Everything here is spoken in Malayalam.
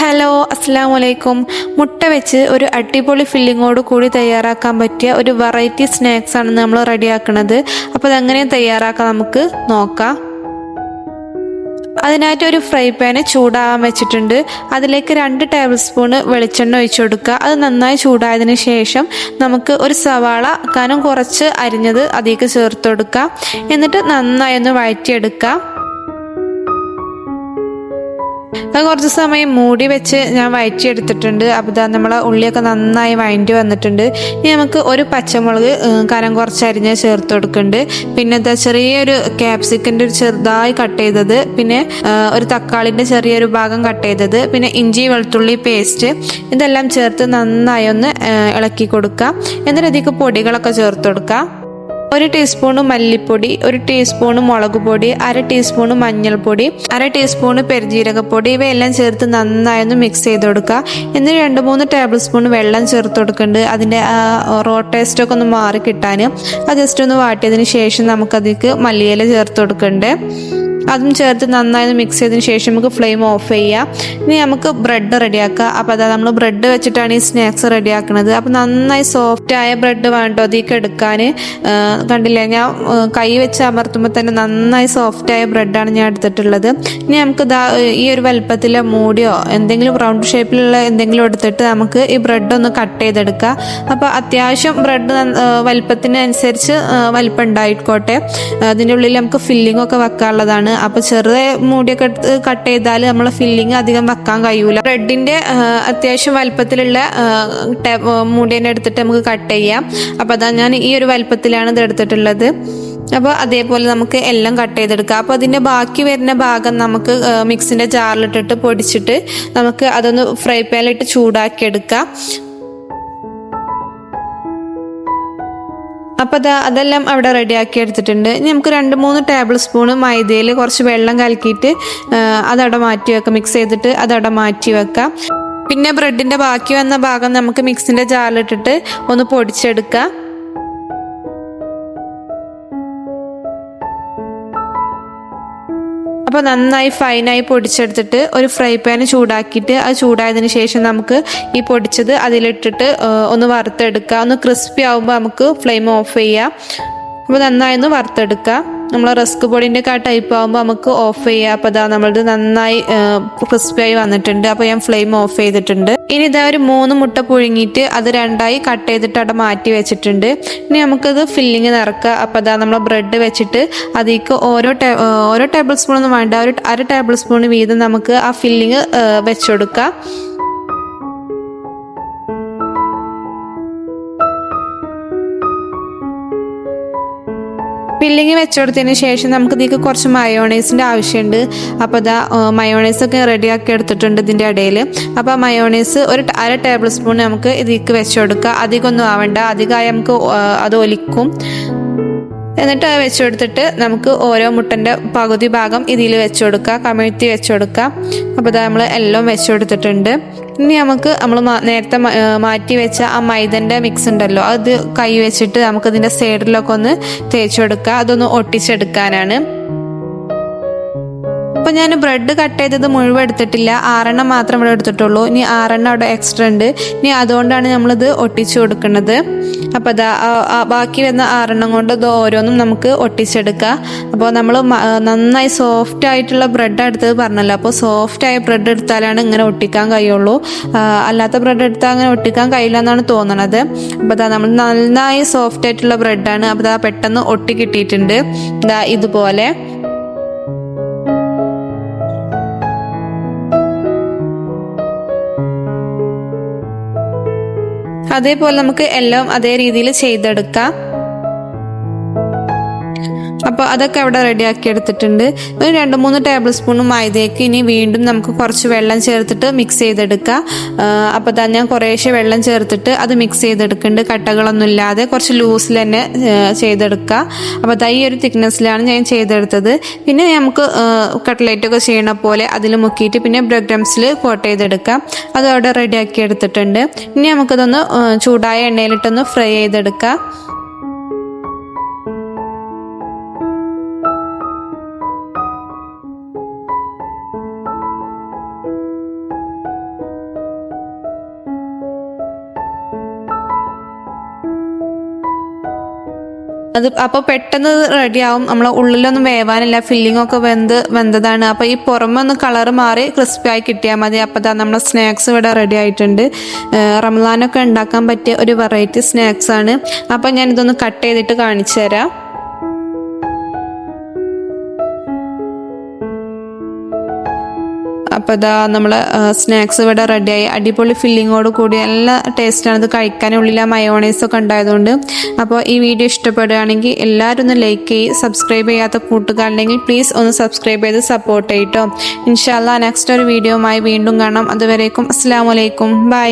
ഹലോ അസ്സലാമു അലൈക്കും. മുട്ട വെച്ച് ഒരു അടിപൊളി ഫില്ലിങ്ങോട് കൂടി തയ്യാറാക്കാൻ പറ്റിയ ഒരു വെറൈറ്റി സ്നാക്സ് ആണ് നമ്മൾ റെഡിയാക്കുന്നത്. അപ്പോൾ അതെങ്ങനെ തയ്യാറാക്കാം നമുക്ക് നോക്കാം. അതിനായിട്ട് ഒരു ഫ്രൈ പാന് ചൂടാകാൻ വെച്ചിട്ടുണ്ട്. അതിലേക്ക് 2 ടേബിൾ സ്പൂണ് വെളിച്ചെണ്ണ ഒഴിച്ചു കൊടുക്കുക. അത് നന്നായി ചൂടായതിന് ശേഷം നമുക്ക് ഒരു സവാള കനം കുറച്ച് അരിഞ്ഞത് അതിലേക്ക് ചേർത്ത് കൊടുക്കുക. എന്നിട്ട് നന്നായി ഒന്ന് വഴറ്റിയെടുക്കുക. അത് കുറച്ച് സമയം മൂടി വെച്ച് ഞാൻ വഴറ്റിയെടുത്തിട്ടുണ്ട്. അപ്പോൾ ഇതാ നമ്മളെ ഉള്ളിയൊക്കെ നന്നായി വഴറ്റി വന്നിട്ടുണ്ട്. ഇനി നമുക്ക് ഒരു പച്ചമുളക് കനം കുറച്ച് അരിഞ്ഞ് ചേർത്ത് കൊടുക്കുന്നുണ്ട്. പിന്നെ ഇതാ ചെറിയൊരു ക്യാപ്സിക്കൻ്റെ ഒരു ചെറുതായി കട്ട് ചെയ്തത്, പിന്നെ ഒരു തക്കാളിൻ്റെ ചെറിയൊരു ഭാഗം കട്ട് ചെയ്തത്, പിന്നെ ഇഞ്ചി വെളുത്തുള്ളി പേസ്റ്റ്, ഇതെല്ലാം ചേർത്ത് നന്നായി ഒന്ന് ഇളക്കി കൊടുക്കുക. എന്നിട്ട് ഇതിലേക്ക് പൊടികളൊക്കെ ചേർത്ത് കൊടുക്കുക. 1 ടീസ്പൂണ് മല്ലിപ്പൊടി, 1 ടീസ്പൂണ് മുളക് പൊടി, 1/2 ടീസ്പൂണ് മഞ്ഞൾപ്പൊടി, 1/2 ടീസ്പൂണ് പെരുംജീരകപ്പൊടി, ഇവയെല്ലാം ചേർത്ത് നന്നായി ഒന്ന് മിക്സ് ചെയ്ത് കൊടുക്കുക. എന്നിട്ട് 2-3 ടേബിൾ സ്പൂൺ വെള്ളം ചേർത്ത് കൊടുക്കുന്നുണ്ട്. അതിൻ്റെ റോ ടേസ്റ്റൊക്കെ ഒന്ന് മാറി കിട്ടാൻ അത് ജസ്റ്റ് ഒന്ന് വാട്ടിയതിന് ശേഷം നമുക്കതിലേക്ക് മല്ലിയില ചേർത്ത് കൊടുക്കുന്നുണ്ട്. അതും ചേർത്ത് നന്നായി മിക്സ് ചെയ്തതിന് ശേഷം നമുക്ക് ഫ്ലെയിം ഓഫ് ചെയ്യാം. ഇനി നമുക്ക് ബ്രെഡ് റെഡിയാക്കാം. അപ്പോൾ അതാ നമ്മൾ ബ്രെഡ് വെച്ചിട്ടാണ് ഈ സ്നാക്സ് റെഡിയാക്കുന്നത്. അപ്പോൾ നന്നായി സോഫ്റ്റായ ബ്രെഡ് വേണ്ടോ അതിലേക്ക് എടുക്കാൻ. കണ്ടില്ലേ, ഞാൻ കൈ വെച്ച് അമർത്തുമ്പോൾ തന്നെ നന്നായി സോഫ്റ്റായ ബ്രെഡാണ് ഞാൻ എടുത്തിട്ടുള്ളത്. ഇനി നമുക്ക് ഈ ഒരു വലുപ്പത്തിലെ മൂടിയോ എന്തെങ്കിലും റൗണ്ട് ഷേപ്പിലുള്ള എന്തെങ്കിലും എടുത്തിട്ട് നമുക്ക് ഈ ബ്രെഡ് ഒന്ന് കട്ട് ചെയ്തെടുക്കാം. അപ്പോൾ അത്യാവശ്യം ബ്രെഡ് വലുപ്പത്തിനനുസരിച്ച് വലുപ്പം ഉണ്ടായിക്കോട്ടെ. അതിൻ്റെ ഉള്ളിൽ നമുക്ക് ഫില്ലിംഗ് ഒക്കെ വെക്കാനുള്ളതാണ്. അപ്പോൾ ചെറുതെ മൂടിയൊക്കെ എടുത്ത് കട്ട് ചെയ്താൽ നമ്മളെ ഫില്ലിങ് അധികം വെക്കാൻ കഴിയൂല. ബ്രെഡിന്റെ അത്യാവശ്യം വലുപ്പത്തിലുള്ള മൂടിനെ എടുത്തിട്ട് നമുക്ക് കട്ട് ചെയ്യാം. അപ്പോൾ അതാ ഞാൻ ഈ ഒരു വലുപ്പത്തിലാണ് ഇത് എടുത്തിട്ടുള്ളത്. അപ്പോൾ അതേപോലെ നമുക്ക് എല്ലാം കട്ട് ചെയ്തെടുക്കാം. അപ്പോൾ അതിൻ്റെ ബാക്കി വരുന്ന ഭാഗം നമുക്ക് മിക്സിൻ്റെ ജാറിലിട്ടിട്ട് പൊടിച്ചിട്ട് നമുക്ക് അതൊന്ന് ഫ്രൈ പാനിലിട്ട് ചൂടാക്കിയെടുക്കാം. അപ്പോൾ അതെല്ലാം അവിടെ റെഡിയാക്കി എടുത്തിട്ടുണ്ട്. ഇനി നമുക്ക് 2-3 ടേബിൾ സ്പൂണ് മൈദയിൽ കുറച്ച് വെള്ളം കലക്കിയിട്ട് അതവിടെ മാറ്റി വെക്കാം. മിക്സ് ചെയ്തിട്ട് അതവിടെ മാറ്റി വെക്കാം. പിന്നെ ബ്രെഡിൻ്റെ ബാക്കി വന്ന ഭാഗം നമുക്ക് മിക്സിൻ്റെ ജാറിലിട്ടിട്ട് ഒന്ന് പൊടിച്ചെടുക്കാം. അപ്പോൾ നന്നായി ഫൈനായി പൊടിച്ചെടുത്തിട്ട് ഒരു ഫ്രൈ പാന് ചൂടാക്കിയിട്ട് അത് ചൂടായതിന് ശേഷം നമുക്ക് ഈ പൊടിച്ചത് അതിലിട്ടിട്ട് ഒന്ന് വറുത്തെടുക്കുക. ഒന്ന് ക്രിസ്പി ആകുമ്പോൾ നമുക്ക് ഫ്ലെയിം ഓഫ് ചെയ്യാം. അപ്പോൾ നന്നായി ഒന്ന് വറുത്തെടുക്കുക. നമ്മൾ റസ്ക് പൊടിൻ്റെ ഒക്കെ ആ ടൈപ്പ് ആകുമ്പോൾ നമുക്ക് ഓഫ് ചെയ്യാം. അപ്പോൾ നമ്മളത് നന്നായി ക്രിസ്പിയായി വന്നിട്ടുണ്ട്. അപ്പോൾ ഞാൻ ഫ്ലെയിം ഓഫ് ചെയ്തിട്ടുണ്ട്. ഇനി ഒരു 3 മുട്ട പുഴുങ്ങിയിട്ട് അത് 2ആയി കട്ട് ചെയ്തിട്ട് അവിടെ മാറ്റി വെച്ചിട്ടുണ്ട്. ഇനി നമുക്കത് ഫില്ലിങ് നിറക്കുക. അപ്പോൾ നമ്മൾ ബ്രെഡ് വെച്ചിട്ട് അതിലേക്ക് ഓരോ ടേബിൾ സ്പൂണൊന്നും വേണ്ട, ഒരു 1/2 ടേബിൾ സ്പൂൺ വീതം നമുക്ക് ആ ഫില്ലിങ് വെച്ചുകൊടുക്കുക. ഫില്ലിങ് വെച്ചുകൊടുത്തതിന് ശേഷം നമുക്ക് ഇതിലേക്ക് കുറച്ച് മയോണൈസിൻ്റെ ആവശ്യമുണ്ട്. അപ്പോൾ മയോണൈസൊക്കെ റെഡിയാക്കി എടുത്തിട്ടുണ്ട് ഇതിൻ്റെ ഇടയിൽ. അപ്പോൾ മയോണൈസ് ഒരു 1/2 ടേബിൾ സ്പൂൺ നമുക്ക് ഇതിലേക്ക് വെച്ച് കൊടുക്കുക. അധികമൊന്നും ആവണ്ട, അധികമായി നമുക്ക് അത് ഒലിക്കും. എന്നിട്ട് അത് വെച്ച് കൊടുത്തിട്ട് നമുക്ക് ഓരോ മുട്ടൻ്റെ പകുതി ഭാഗം ഇതിൽ വെച്ച് കൊടുക്കുക, കമിഴ്ത്തി വെച്ച് കൊടുക്കുക. അപ്പോൾ നമ്മൾ എല്ലാം വെച്ച് കൊടുത്തിട്ടുണ്ട്. ഇനി നമുക്ക് നമ്മൾ നേരത്തെ മാറ്റി വെച്ച ആ മൈദൻ്റെ മിക്സ് ഉണ്ടല്ലോ, അത് കൈ വെച്ചിട്ട് നമുക്ക് ഇതിൻ്റെ സൈഡിലൊക്കെ ഒന്ന് തേച്ച് കൊടുക്കുക. അതൊന്ന് ഒട്ടിച്ചെടുക്കാനാണ്. അപ്പോൾ ഞാൻ ബ്രെഡ് കട്ട് ചെയ്തത് മുഴുവൻ എടുത്തിട്ടില്ല, 6 മാത്രം ഇവിടെ എടുത്തിട്ടുള്ളൂ. ഇനി 6 അവിടെ എക്സ്ട്രാ ഉണ്ട്. ഇനി അതുകൊണ്ടാണ് നമ്മളിത് ഒട്ടിച്ചു കൊടുക്കുന്നത്. അപ്പോൾ ബാക്കി വരുന്ന 6 കൊണ്ട് ഇത് ഓരോന്നും നമുക്ക് ഒട്ടിച്ചെടുക്കുക. അപ്പോൾ നമ്മൾ നന്നായി സോഫ്റ്റ് ആയിട്ടുള്ള ബ്രെഡ് എടുത്തത് പറഞ്ഞല്ലോ. അപ്പോൾ സോഫ്റ്റായ ബ്രെഡ് എടുത്താലാണ് ഇങ്ങനെ ഒട്ടിക്കാൻ കഴിയുള്ളൂ. അല്ലാത്ത ബ്രെഡ് എടുത്താൽ അങ്ങനെ ഒട്ടിക്കാൻ കഴിയില്ല എന്നാണ് തോന്നണത്. അപ്പോൾ നമ്മൾ നന്നായി സോഫ്റ്റ് ആയിട്ടുള്ള ബ്രെഡാണ്. അപ്പോൾ പെട്ടെന്ന് ഒട്ടി കിട്ടിയിട്ടുണ്ട്. ഇതുപോലെ അതേപോലെ നമുക്ക് എല്ലാം അതേ രീതിയിൽ ചെയ്തെടുക്കാം. അപ്പോൾ അതൊക്കെ അവിടെ റെഡിയാക്കി എടുത്തിട്ടുണ്ട്. ഒരു 2-3 ടേബിൾ സ്പൂൺ മൈദയ്ക്ക് ഇനി വീണ്ടും നമുക്ക് കുറച്ച് വെള്ളം ചേർത്തിട്ട് മിക്സ് ചെയ്തെടുക്കുക. അപ്പോൾ ഞാൻ കുറേശ്ശെ വെള്ളം ചേർത്തിട്ട് അത് മിക്സ് ചെയ്തെടുക്കുന്നുണ്ട്. കട്ടകളൊന്നും ഇല്ലാതെ കുറച്ച് ലൂസിൽ തന്നെ ചെയ്തെടുക്കുക. അപ്പോൾ ഈ ഒരു തിക്നെസ്സിലാണ് ഞാൻ ചെയ്തെടുത്തത്. പിന്നെ നമുക്ക് കട്ട്ലേറ്റൊക്കെ ചെയ്യണ പോലെ അതിൽ മുക്കിയിട്ട് പിന്നെ ബ്രെഡ് ക്രംസിൽ കോട്ട് ചെയ്തെടുക്കാം. അത് അവിടെ റെഡിയാക്കി എടുത്തിട്ടുണ്ട്. ഇനി നമുക്കതൊന്ന് ചൂടായ എണ്ണയിലിട്ടൊന്ന് ഫ്രൈ ചെയ്തെടുക്കാം. അത് അപ്പോൾ പെട്ടെന്ന് റെഡിയാവും. നമ്മൾ ഉള്ളിലൊന്നും വേവാനില്ല, ഫില്ലിംഗ് ഒക്കെ വെന്തതാണ്. അപ്പോൾ ഈ പുറമെ ഒന്ന് കളർ മാറി ക്രിസ്പിയായി കിട്ടിയാൽ മതി. അപ്പോൾ അതാ നമ്മുടെ സ്നാക്സ് ഇവിടെ റെഡി ആയിട്ടുണ്ട്. റംസാനൊക്കെ ഉണ്ടാക്കാൻ പറ്റിയ ഒരു വെറൈറ്റി സ്നാക്സ് ആണ്. അപ്പോൾ ഞാൻ ഇതൊന്ന് കട്ട് ചെയ്തിട്ട് കാണിച്ചു തരാം. അപ്പോൾ ഇതാ നമ്മൾ സ്നാക്സ് ഇവിടെ റെഡിയായി. അടിപൊളി ഫില്ലിങ്ങോട് കൂടി നല്ല ടേസ്റ്റാണ് ഇത് കഴിക്കാൻ. ഉള്ളിൽ ആ മയോണൈസൊക്കെ ഉണ്ടായതുകൊണ്ട്. അപ്പോൾ ഈ വീഡിയോ ഇഷ്ടപ്പെടുകയാണെങ്കിൽ എല്ലാവരും ഒന്ന് ലൈക്ക് ചെയ്യും. സബ്സ്ക്രൈബ് ചെയ്യാത്ത കൂട്ടുകാരുണ്ടെങ്കിൽ പ്ലീസ് ഒന്ന് സബ്സ്ക്രൈബ് ചെയ്ത് സപ്പോർട്ട് ചെയ്യട്ടോ. ഇൻഷാ അല്ലാഹ് നെക്സ്റ്റ് ഒരു വീഡിയോയുമായി വീണ്ടും കാണാം. അതുവരേക്കും അസ്സലാമു അലൈക്കും. ബൈ.